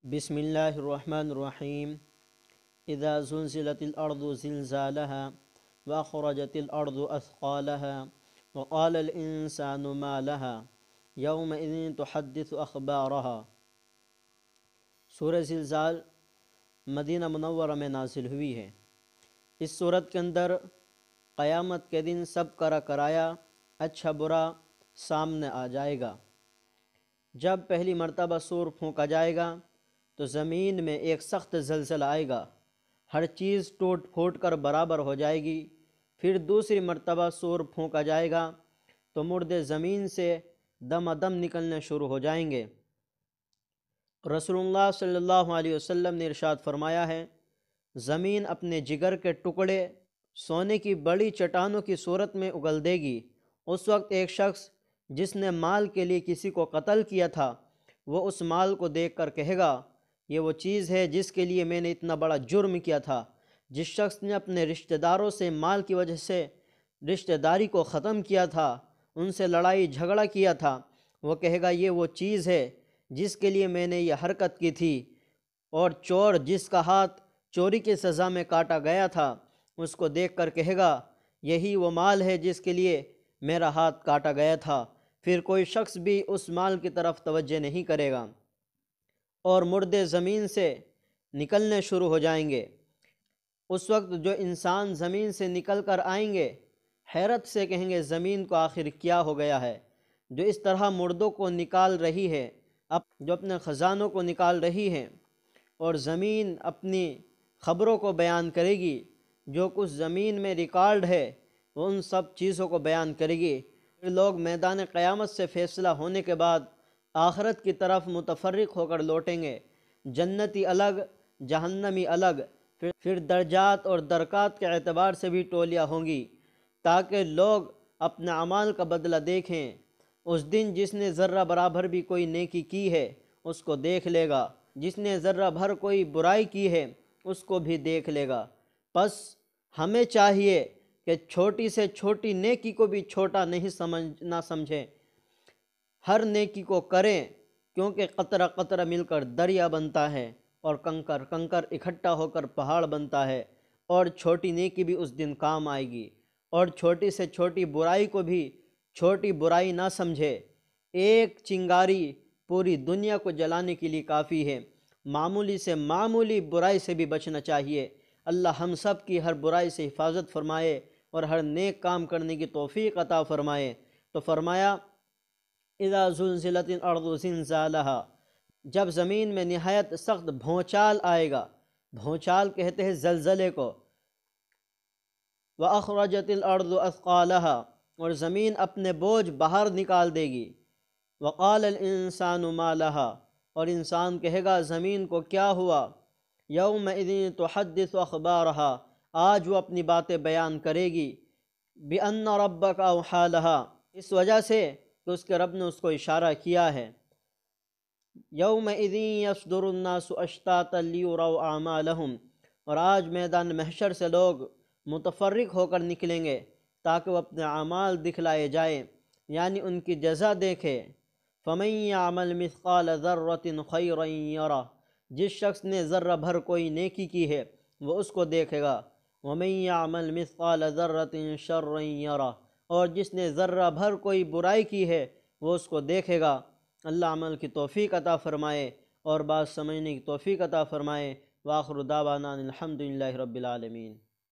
بسم اللہ الرحمن الرحیم اذا زلزلت الارض زلزالها واخرجت الارض اثقالها وقال الانسان ما لها يومئذ تحدث اخبارها۔ سورہ زلزال مدینہ منورہ میں نازل ہوئی ہے۔ اس صورت کے اندر قیامت کے دن سب کرا کرایا اچھا برا سامنے آ جائے گا۔ جب پہلی مرتبہ سور پھونکا جائے گا تو زمین میں ایک سخت زلزلہ آئے گا، ہر چیز ٹوٹ پھوٹ کر برابر ہو جائے گی۔ پھر دوسری مرتبہ سور پھونکا جائے گا تو مردے زمین سے دم دم نکلنے شروع ہو جائیں گے۔ رسول اللہ صلی اللہ علیہ وسلم نے ارشاد فرمایا ہے، زمین اپنے جگر کے ٹکڑے سونے کی بڑی چٹانوں کی صورت میں اگل دے گی۔ اس وقت ایک شخص جس نے مال کے لیے کسی کو قتل کیا تھا، وہ اس مال کو دیکھ کر کہے گا، یہ وہ چیز ہے جس کے لیے میں نے اتنا بڑا جرم کیا تھا۔ جس شخص نے اپنے رشتہ داروں سے مال کی وجہ سے رشتہ داری کو ختم کیا تھا، ان سے لڑائی جھگڑا کیا تھا، وہ کہے گا یہ وہ چیز ہے جس کے لیے میں نے یہ حرکت کی تھی۔ اور چور جس کا ہاتھ چوری کی سزا میں کاٹا گیا تھا، اس کو دیکھ کر کہے گا یہی وہ مال ہے جس کے لیے میرا ہاتھ کاٹا گیا تھا۔ پھر کوئی شخص بھی اس مال کی طرف توجہ نہیں کرے گا اور مردے زمین سے نکلنے شروع ہو جائیں گے۔ اس وقت جو انسان زمین سے نکل کر آئیں گے، حیرت سے کہیں گے زمین کو آخر کیا ہو گیا ہے، جو اس طرح مردوں کو نکال رہی ہے، جو اپنے خزانوں کو نکال رہی ہے، اور زمین اپنی خبروں کو بیان کرے گی۔ جو کچھ زمین میں ریکارڈ ہے وہ ان سب چیزوں کو بیان کرے گی۔ لوگ میدان قیامت سے فیصلہ ہونے کے بعد آخرت کی طرف متفرق ہو کر لوٹیں گے، جنتی الگ جہنمی الگ، پھر درجات اور درکات کے اعتبار سے بھی ٹولیاں ہوں گی، تاکہ لوگ اپنے اعمال کا بدلہ دیکھیں۔ اس دن جس نے ذرہ برابر بھی کوئی نیکی کی ہے اس کو دیکھ لے گا، جس نے ذرہ بھر کوئی برائی کی ہے اس کو بھی دیکھ لے گا۔ پس ہمیں چاہیے کہ چھوٹی سے چھوٹی نیکی کو بھی چھوٹا نہ سمجھیں، ہر نیکی کو کریں، کیونکہ قطرہ قطرہ مل کر دریا بنتا ہے اور کنکر کنکر اکٹھا ہو کر پہاڑ بنتا ہے۔ اور چھوٹی نیکی بھی اس دن کام آئے گی، اور چھوٹی سے چھوٹی برائی کو بھی چھوٹی برائی نہ سمجھے۔ ایک چنگاری پوری دنیا کو جلانے کے لیے کافی ہے۔ معمولی سے معمولی برائی سے بھی بچنا چاہیے۔ اللہ ہم سب کی ہر برائی سے حفاظت فرمائے اور ہر نیک کام کرنے کی توفیق عطا فرمائے۔ تو فرمایا اذا زلزلت الارض زلزالها، جب زمین میں نہایت سخت بھونچال آئے گا، بھونچال کہتے ہیں زلزلے کو، واخرجت الارض اثقالها، اور زمین اپنے بوجھ باہر نکال دے گی، وقال الانسان ما لها، اور انسان کہے گا زمین کو کیا ہوا، یومئذ تحدث اخبارها، آج وہ اپنی باتیں بیان کرے گی، بان ربک اوحی لها، اس وجہ سے کہ اس کے رب نے اس کو اشارہ کیا ہے۔ یومئذ یصدر الناس اشتاتا لیروا اعمالهم، اور آج میدان محشر سے لوگ متفرق ہو کر نکلیں گے تاکہ وہ اپنے اعمال دکھلائے جائیں، یعنی ان کی جزا دیکھے۔ فمن یعمل مثقال ذرۃ خیرا یرہ، جس شخص نے ذرہ بھر کوئی نیکی کی ہے وہ اس کو دیکھے گا۔ ومن یعمل مثقال ذرۃ شرا یرہ، اور جس نے ذرہ بھر کوئی برائی کی ہے وہ اس کو دیکھے گا۔ اللہ عمل کی توفیق عطا فرمائے اور بات سمجھنے کی توفیق عطا فرمائے۔ وآخر دعوانا الحمدللہ رب العالمین۔